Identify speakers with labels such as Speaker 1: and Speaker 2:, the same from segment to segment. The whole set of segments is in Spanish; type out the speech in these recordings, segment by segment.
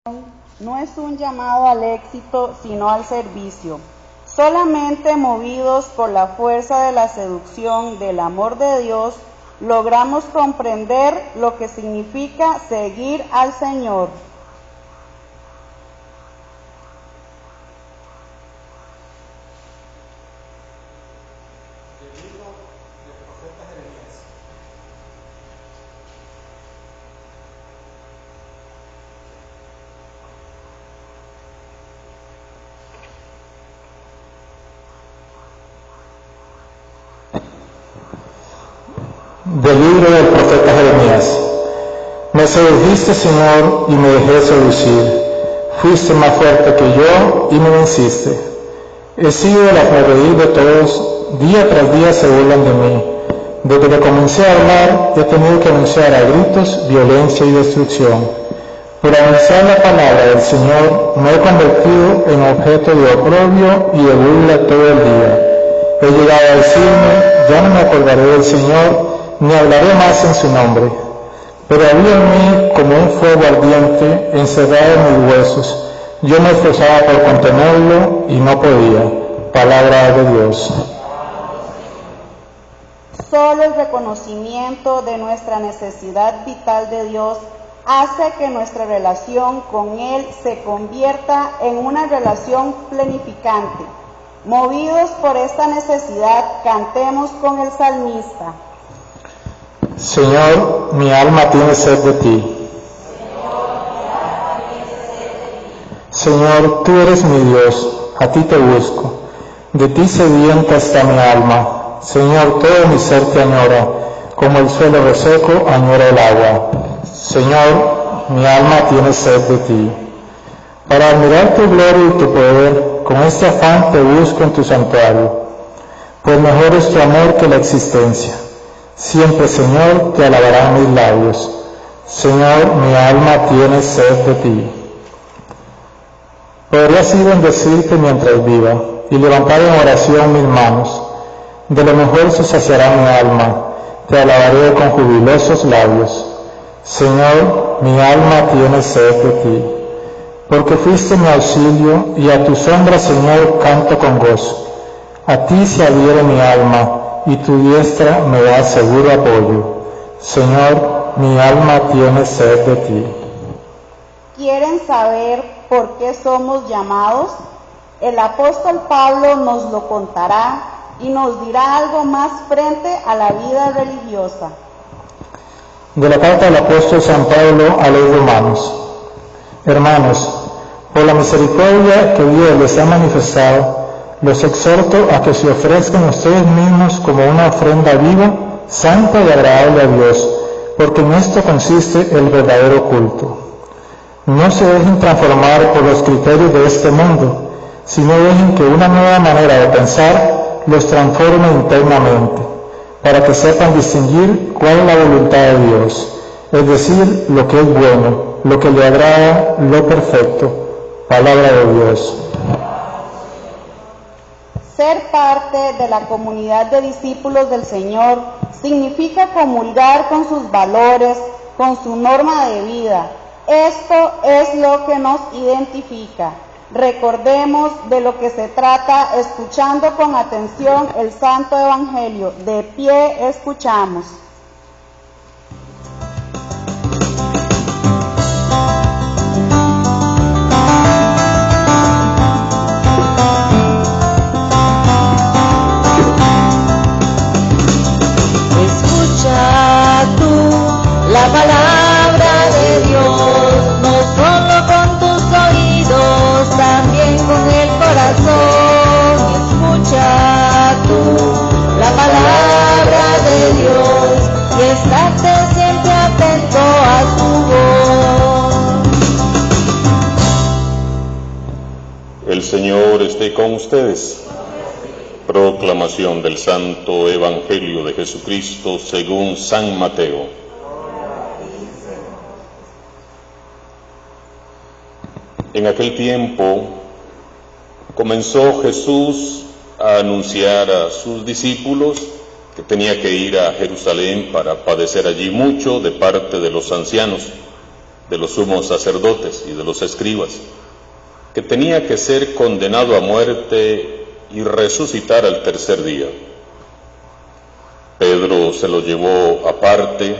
Speaker 1: No es un llamado al éxito, sino al servicio. Solamente movidos por la fuerza de la seducción del amor de Dios, logramos comprender lo que significa seguir al Señor.
Speaker 2: Del libro del profeta Jeremías. Me sedujiste, Señor, y me dejé seducir. Fuiste más fuerte que yo y me venciste. He sido el reír de todos, día tras día se burlan de mí. Desde que comencé a hablar, he tenido que anunciar a gritos violencia y destrucción. Por anunciar la palabra del Señor, me he convertido en objeto de oprobio y de burla todo el día. He llegado a decirme, ya no me acordaré del Señor, ni hablaré más en su nombre. Pero había en mí como un fuego ardiente encerrado en mis huesos. Yo me esforzaba por contenerlo y no podía. Palabra de Dios.
Speaker 1: Solo el reconocimiento de nuestra necesidad vital de Dios hace que nuestra relación con Él se convierta en una relación plenificante. Movidos por esta necesidad, cantemos con el salmista.
Speaker 2: Señor, mi alma tiene sed de ti. Señor, tú eres mi Dios, a ti te busco. De ti sedienta está mi alma. Señor, todo mi ser te añora, como el suelo reseco añora el agua. Señor, mi alma tiene sed de ti. Para admirar tu gloria y tu poder, con este afán te busco en tu santuario. Pues mejor es tu amor que la existencia. Siempre, Señor, te alabarán mis labios. Señor, mi alma tiene sed de ti. Podría así bendecirte mientras viva y levantar en oración mis manos. De lo mejor se saciará mi alma, te alabaré con jubilosos labios. Señor, mi alma tiene sed de ti. Porque fuiste mi auxilio y a tu sombra, Señor, canto con gozo. A ti se adhiere mi alma y tu diestra me da seguro apoyo. Señor, mi alma tiene sed de ti.
Speaker 1: ¿Quieren saber por qué somos llamados? El apóstol Pablo nos lo contará y nos dirá algo más frente a la vida religiosa.
Speaker 2: De la carta del apóstol San Pablo a los romanos. Hermanos, por la misericordia que Dios les ha manifestado, los exhorto a que se ofrezcan ustedes mismos como una ofrenda viva, santa y agradable a Dios, porque en esto consiste el verdadero culto. No se dejen transformar por los criterios de este mundo, sino dejen que una nueva manera de pensar los transforme internamente, para que sepan distinguir cuál es la voluntad de Dios, es decir, lo que es bueno, lo que le agrada, lo perfecto. Palabra de Dios.
Speaker 1: Ser parte de la comunidad de discípulos del Señor significa comulgar con sus valores, con su norma de vida. Esto es lo que nos identifica. Recordemos de lo que se trata escuchando con atención el Santo Evangelio. De pie escuchamos.
Speaker 3: La palabra de Dios, no solo con tus oídos, también con el corazón. Escucha tú la palabra de Dios y estate siempre atento a su voz.
Speaker 4: El Señor esté con ustedes. Proclamación del Santo Evangelio de Jesucristo según San Mateo. En aquel tiempo comenzó Jesús a anunciar a sus discípulos que tenía que ir a Jerusalén para padecer allí mucho de parte de los ancianos, de los sumos sacerdotes y de los escribas, que tenía que ser condenado a muerte y resucitar al tercer día. Pedro se lo llevó aparte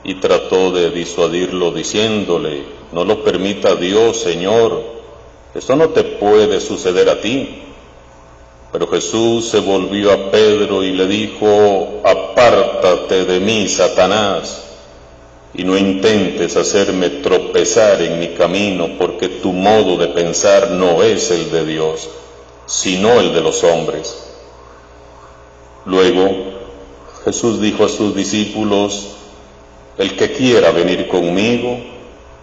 Speaker 4: y trató de disuadirlo diciéndole: no lo permita Dios, Señor, esto no te puede suceder a ti. Pero Jesús se volvió a Pedro y le dijo: apártate de mí, Satanás, y no intentes hacerme tropezar en mi camino, porque tu modo de pensar no es el de Dios, sino el de los hombres. Luego Jesús dijo a sus discípulos: el que quiera venir conmigo,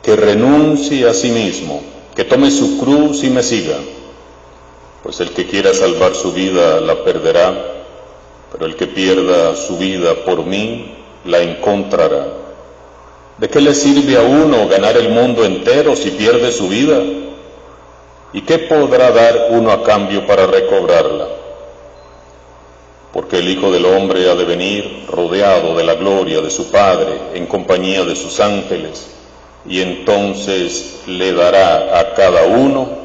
Speaker 4: que renuncie a sí mismo, que tome su cruz y me siga. Pues el que quiera salvar su vida la perderá, pero el que pierda su vida por mí la encontrará. ¿De qué le sirve a uno ganar el mundo entero si pierde su vida? ¿Y qué podrá dar uno a cambio para recobrarla? Porque el Hijo del Hombre ha de venir rodeado de la gloria de su Padre, en compañía de sus ángeles, y entonces le dará a cada uno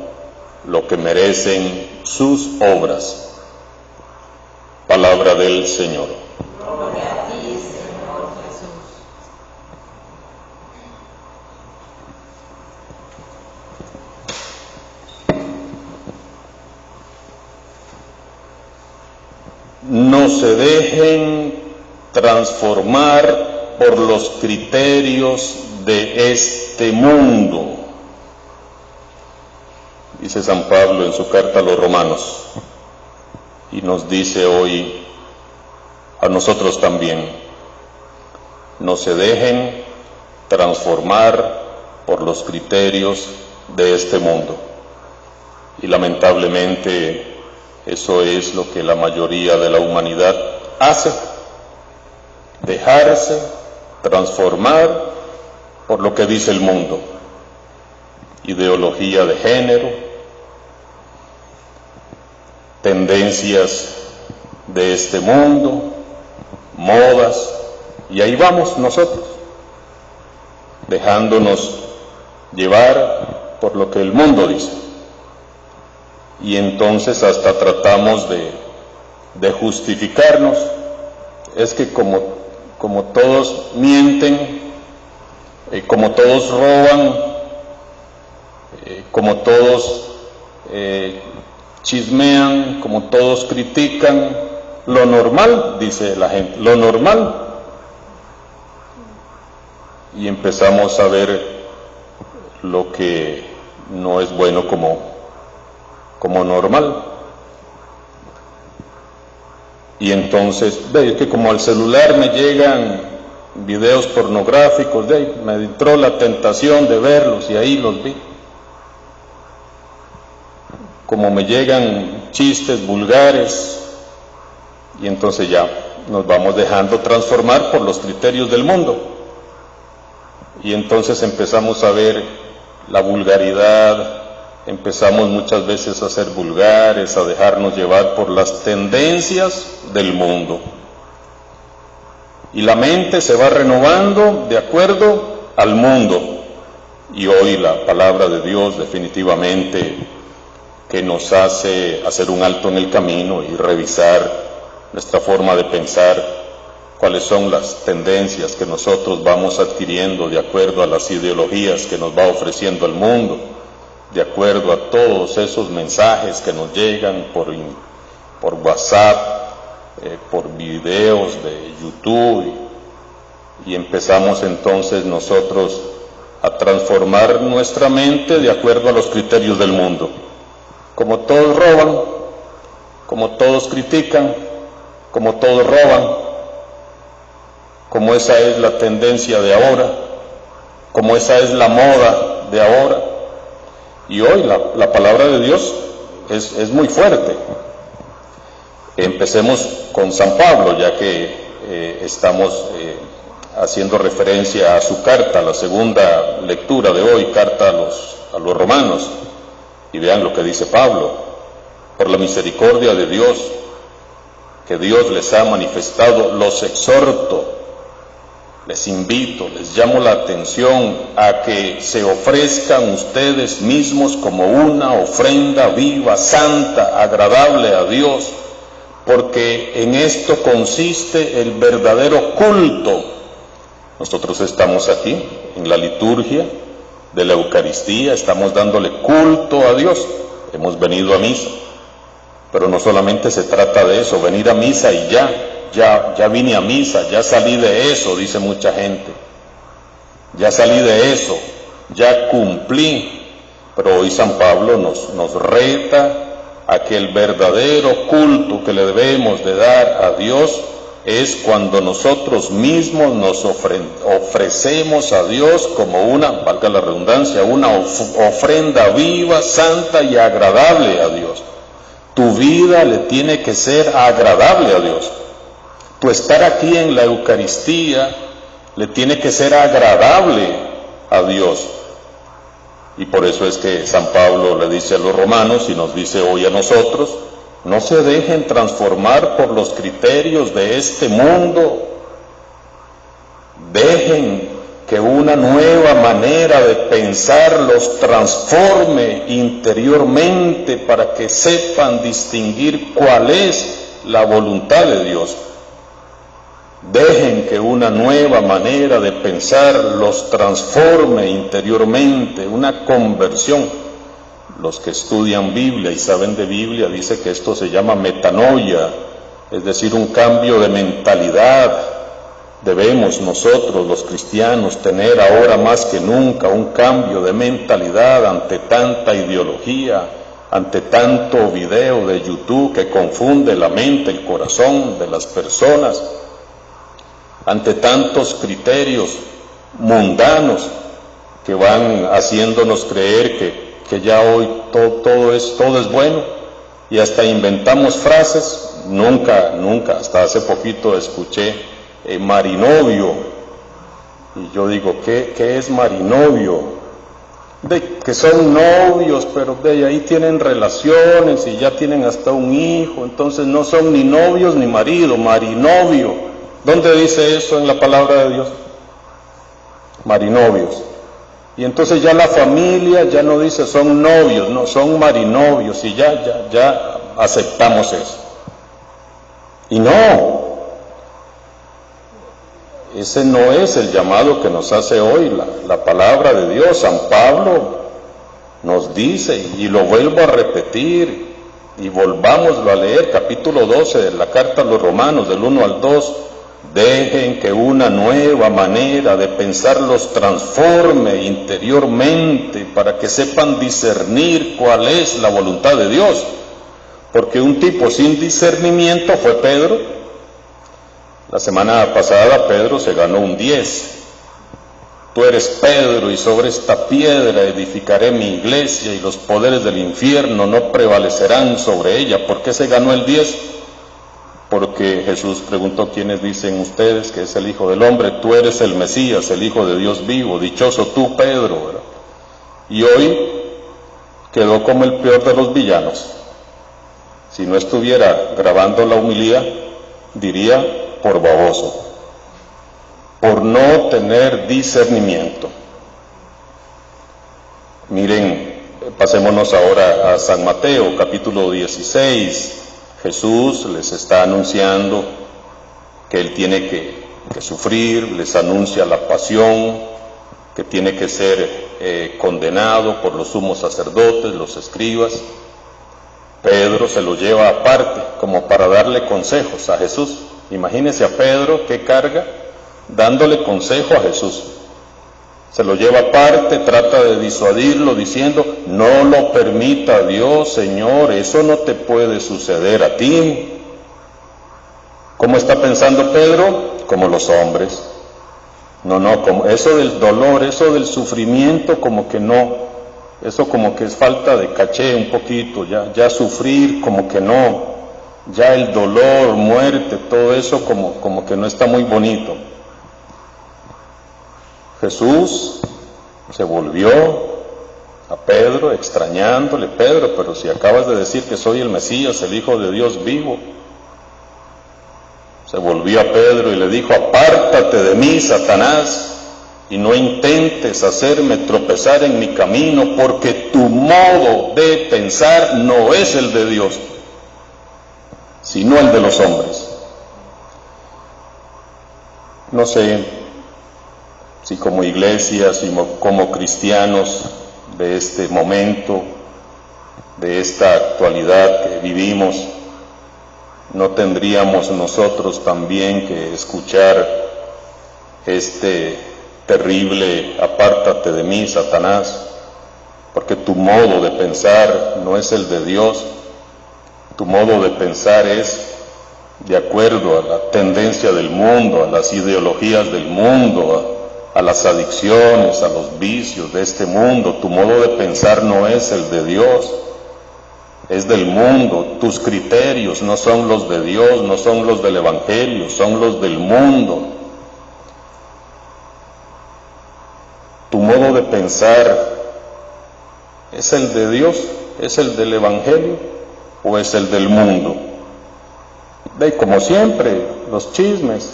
Speaker 4: lo que merecen sus obras. Palabra del Señor.
Speaker 3: Gloria a ti, Señor Jesús.
Speaker 4: No se dejen transformar por los criterios de este mundo, dice San Pablo en su carta a los Romanos, y nos dice hoy a nosotros también: no se dejen transformar por los criterios de este mundo. Y lamentablemente eso es lo que la mayoría de la humanidad hace: dejarse transformar por lo que dice el mundo. Ideología de género, tendencias de este mundo, modas, y ahí vamos nosotros, dejándonos llevar por lo que el mundo dice. Y entonces hasta tratamos de justificarnos. Es que como todos mienten, como todos roban, como todos chismean, como todos critican, lo normal, dice la gente, lo normal. Y empezamos a ver lo que no es bueno como normal. Y entonces, es que como al celular me llegan videos pornográficos, me entró la tentación de verlos y ahí los vi. Como me llegan chistes vulgares, y entonces ya nos vamos dejando transformar por los criterios del mundo. Y entonces empezamos a ver la vulgaridad, empezamos muchas veces a ser vulgares, a dejarnos llevar por las tendencias del mundo. Y la mente se va renovando de acuerdo al mundo. Y hoy la palabra de Dios definitivamente que nos hace hacer un alto en el camino y revisar nuestra forma de pensar, cuáles son las tendencias que nosotros vamos adquiriendo de acuerdo a las ideologías que nos va ofreciendo el mundo, de acuerdo a todos esos mensajes que nos llegan por WhatsApp, por videos de YouTube, y empezamos entonces nosotros a transformar nuestra mente de acuerdo a los criterios del mundo. Como todos roban, como todos critican, como todos roban, como esa es la tendencia de ahora, como esa es la moda de ahora. Y hoy la palabra de Dios es muy fuerte. Empecemos con San Pablo, ya que estamos haciendo referencia a su carta, la segunda lectura de hoy, carta a los Romanos. Y vean lo que dice Pablo: por la misericordia de Dios, que Dios les ha manifestado, los exhorto, les invito, les llamo la atención a que se ofrezcan ustedes mismos como una ofrenda viva, santa, agradable a Dios, porque en esto consiste el verdadero culto. Nosotros estamos aquí en la liturgia de la Eucaristía, estamos dándole culto a Dios, hemos venido a misa, pero no solamente se trata de eso, venir a misa y ya vine a misa, ya salí de eso, dice mucha gente, ya salí de eso, ya cumplí, pero hoy San Pablo nos reta a que el verdadero culto que le debemos de dar a Dios es cuando nosotros mismos nos ofrecemos a Dios como una, valga la redundancia, una ofrenda viva, santa y agradable a Dios. Tu vida le tiene que ser agradable a Dios. Tu estar aquí en la Eucaristía le tiene que ser agradable a Dios. Y por eso es que San Pablo le dice a los romanos y nos dice hoy a nosotros, no se dejen transformar por los criterios de este mundo, dejen que una nueva manera de pensar los transforme interiormente para que sepan distinguir cuál es la voluntad de Dios. Dejen que una nueva manera de pensar los transforme interiormente, una conversión. Los que estudian Biblia y saben de Biblia dicen que esto se llama metanoia, es decir, un cambio de mentalidad. Debemos nosotros, los cristianos, tener ahora más que nunca un cambio de mentalidad ante tanta ideología, ante tanto video de YouTube que confunde la mente, el corazón de las personas, ante tantos criterios mundanos que van haciéndonos creer que ya hoy todo es bueno, y hasta inventamos frases. Nunca, hasta hace poquito escuché marinovio, y yo digo, ¿qué es marinovio? Que son novios, pero de ahí tienen relaciones y ya tienen hasta un hijo, entonces no son ni novios ni marido, marinovio. ¿Dónde dice eso en la palabra de Dios? Marinovios. Y entonces ya la familia ya no dice son novios, no, son marinovios, y ya aceptamos eso. Y no, ese no es el llamado que nos hace hoy la palabra de Dios. San Pablo nos dice, y lo vuelvo a repetir, y volvámoslo a leer, capítulo 12 de la carta a los Romanos, del 1 al 2, dejen que una nueva manera de pensar los transforme interiormente para que sepan discernir cuál es la voluntad de Dios. Porque un tipo sin discernimiento fue Pedro. La semana pasada Pedro se ganó un 10. Tú eres Pedro, y sobre esta piedra edificaré mi iglesia, y los poderes del infierno no prevalecerán sobre ella. ¿Por qué se ganó el 10? Porque Jesús preguntó, ¿quiénes dicen ustedes que es el Hijo del Hombre? Tú eres el Mesías, el Hijo de Dios vivo, dichoso tú, Pedro, ¿verdad? Y hoy quedó como el peor de los villanos. Si no estuviera grabando la homilía, diría por baboso, por no tener discernimiento. Miren, pasémonos ahora a San Mateo, capítulo 16. Jesús les está anunciando que Él tiene que sufrir, les anuncia la pasión, que tiene que ser condenado por los sumos sacerdotes, los escribas. Pedro se lo lleva aparte, como para darle consejos a Jesús. Imagínense a Pedro, qué carga, dándole consejo a Jesús. Se lo lleva aparte, trata de disuadirlo diciendo, no lo permita Dios, Señor, eso no te puede suceder a ti. ¿Cómo está pensando Pedro? Como los hombres. No, como eso del dolor, eso del sufrimiento, como que no, eso como que es falta de caché un poquito, ya sufrir, como que no, ya el dolor, muerte, todo eso como que no está muy bonito. Jesús se volvió a Pedro extrañándole, Pedro, pero si acabas de decir que soy el Mesías, el Hijo de Dios vivo, se volvió a Pedro y le dijo: apártate de mí, Satanás, y no intentes hacerme tropezar en mi camino, porque tu modo de pensar no es el de Dios, sino el de los hombres. No sé si como iglesia, si como cristianos de este momento, de esta actualidad que vivimos, no tendríamos nosotros también que escuchar este terrible: apártate de mí, Satanás, porque tu modo de pensar no es el de Dios, tu modo de pensar es de acuerdo a la tendencia del mundo, a las ideologías del mundo, a las adicciones, a los vicios de este mundo. Tu modo de pensar no es el de Dios, es del mundo. Tus criterios no son los de Dios, no son los del Evangelio, son los del mundo. Tu modo de pensar es el de Dios, es el del Evangelio o es el del mundo. De como siempre, los chismes,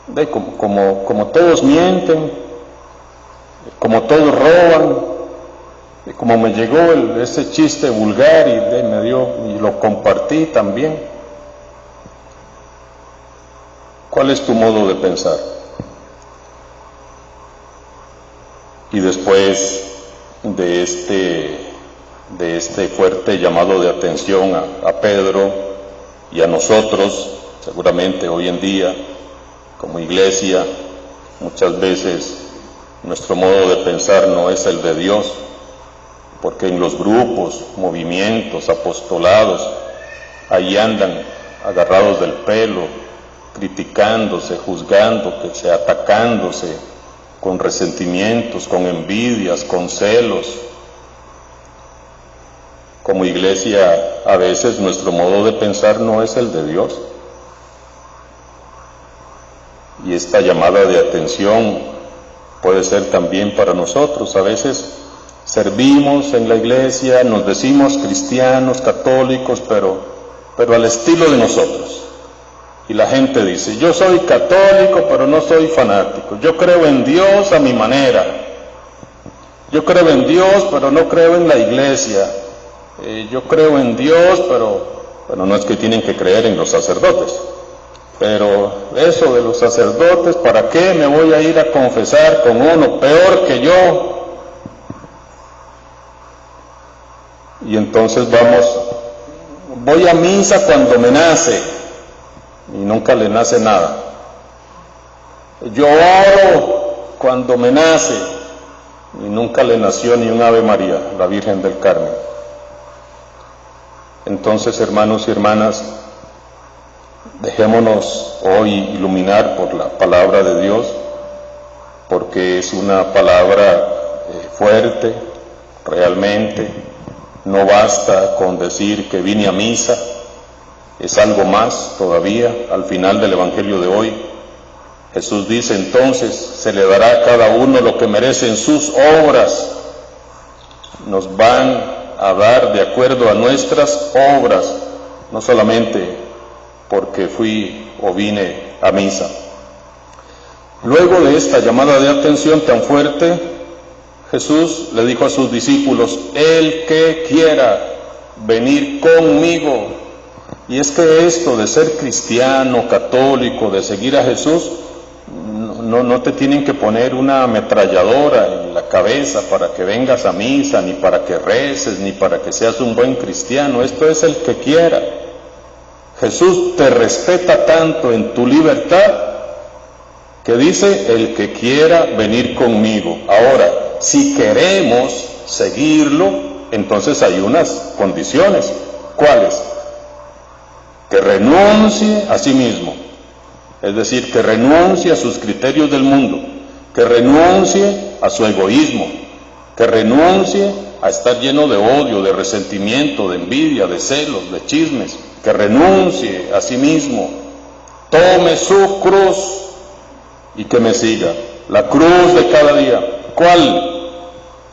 Speaker 4: de como todos mienten, como todos roban, y como me llegó ese chiste vulgar y lo compartí también. ¿Cuál es tu modo de pensar? Y después de este fuerte llamado de atención a Pedro y a nosotros, seguramente hoy en día, como iglesia, muchas veces nuestro modo de pensar no es el de Dios, porque en los grupos, movimientos, apostolados, ahí andan agarrados del pelo, criticándose, juzgándose, atacándose, con resentimientos, con envidias, con celos. Como iglesia, a veces nuestro modo de pensar no es el de Dios. Y esta llamada de atención puede ser también para nosotros. A veces servimos en la iglesia, nos decimos cristianos, católicos, pero al estilo de nosotros. Y la gente dice: yo soy católico, pero no soy fanático. Yo creo en Dios a mi manera. Yo creo en Dios, pero no creo en la iglesia. Yo creo en Dios, pero no es que tienen que creer en los sacerdotes. Pero eso de los sacerdotes, ¿para qué me voy a ir a confesar con uno peor que yo? Y entonces voy a misa cuando me nace, y nunca le nace nada. Yo oro cuando me nace, y nunca le nació ni un Ave María, la Virgen del Carmen. Entonces, hermanos y hermanas, dejémonos hoy iluminar por la palabra de Dios, porque es una palabra fuerte, realmente. No basta con decir que vine a misa, es algo más todavía. Al final del Evangelio de hoy, Jesús dice: entonces se le dará a cada uno lo que merecen sus obras. Nos van a dar de acuerdo a nuestras obras, no solamente porque fui o vine a misa. Luego de esta llamada de atención tan fuerte, Jesús le dijo a sus discípulos: el que quiera venir conmigo. Y es que esto de ser cristiano, católico, de seguir a Jesús, no te tienen que poner una ametralladora en la cabeza para que vengas a misa, ni para que reces, ni para que seas un buen cristiano. Esto es el que quiera. Jesús te respeta tanto en tu libertad que dice: el que quiera venir conmigo. Ahora, si queremos seguirlo, entonces hay unas condiciones. ¿Cuáles? Que renuncie a sí mismo, es decir, que renuncie a sus criterios del mundo, que renuncie a su egoísmo, que renuncie a estar lleno de odio, de resentimiento, de envidia, de celos, de chismes, que renuncie a sí mismo, tome su cruz y que me siga. La cruz de cada día. ¿Cuál?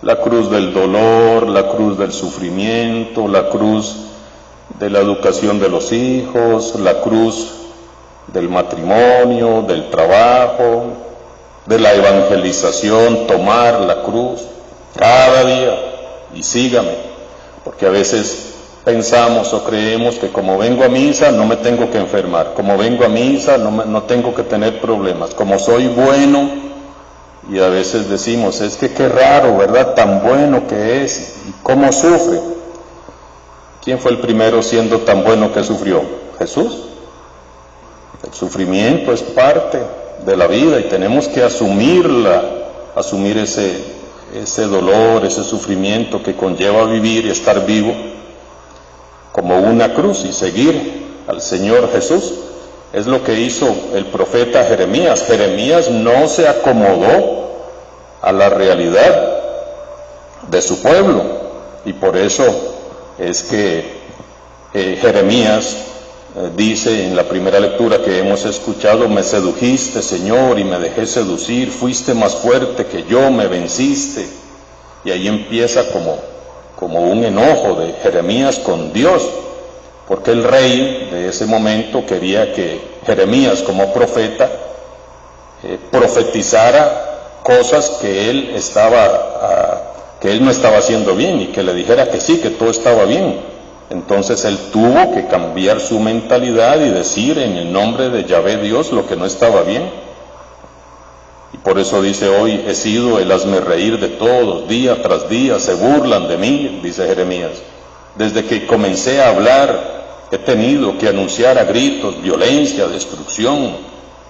Speaker 4: La cruz del dolor, la cruz del sufrimiento, la cruz de la educación de los hijos, la cruz del matrimonio, del trabajo, de la evangelización, tomar la cruz cada día y sígame, porque a veces pensamos o creemos que como vengo a misa no me tengo que enfermar, como vengo a misa no tengo que tener problemas, como soy bueno, y a veces decimos, es que qué raro, ¿verdad? Tan bueno que es, y cómo sufre. ¿Quién fue el primero siendo tan bueno que sufrió? Jesús. El sufrimiento es parte de la vida y tenemos que asumir ese dolor, ese sufrimiento que conlleva vivir y estar vivo como una cruz y seguir al Señor Jesús. Es lo que hizo el profeta Jeremías. Jeremías no se acomodó a la realidad de su pueblo y por eso es que Jeremías dice en la primera lectura que hemos escuchado, me sedujiste, Señor, y me dejé seducir, fuiste más fuerte que yo, me venciste. Y ahí empieza como un enojo de Jeremías con Dios, porque el rey de ese momento quería que Jeremías como profeta profetizara cosas que él no estaba haciendo bien y que le dijera que sí, que todo estaba bien. Entonces él tuvo que cambiar su mentalidad y decir en el nombre de Yahvé Dios lo que no estaba bien. Y por eso dice hoy, he sido el hazmerreír de todos, día tras día, se burlan de mí, dice Jeremías. Desde que comencé a hablar, he tenido que anunciar a gritos violencia, destrucción.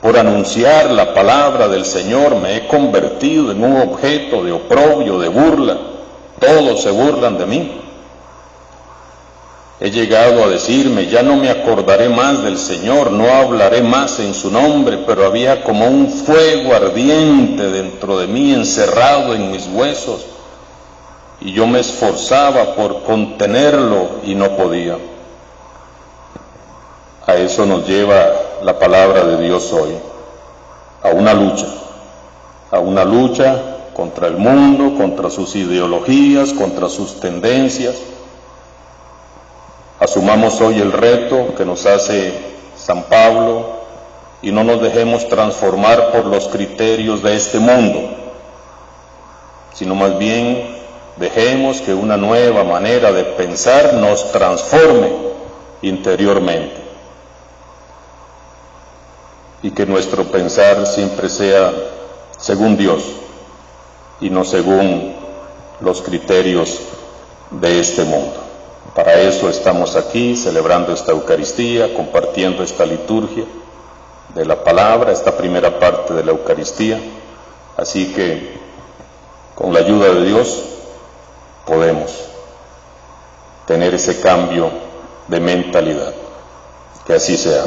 Speaker 4: Por anunciar la palabra del Señor me he convertido en un objeto de oprobio, de burla. Todos se burlan de mí. He llegado a decirme, ya no me acordaré más del Señor, no hablaré más en su nombre, pero había como un fuego ardiente dentro de mí, encerrado en mis huesos, y yo me esforzaba por contenerlo y no podía. A eso nos lleva la palabra de Dios hoy, a una lucha contra el mundo, contra sus ideologías, contra sus tendencias. Asumamos hoy el reto que nos hace San Pablo y no nos dejemos transformar por los criterios de este mundo, sino más bien dejemos que una nueva manera de pensar nos transforme interiormente y que nuestro pensar siempre sea según Dios y no según los criterios de este mundo. Para eso estamos aquí, celebrando esta Eucaristía, compartiendo esta liturgia de la palabra, esta primera parte de la Eucaristía. Así que, con la ayuda de Dios, podemos tener ese cambio de mentalidad. Que así sea.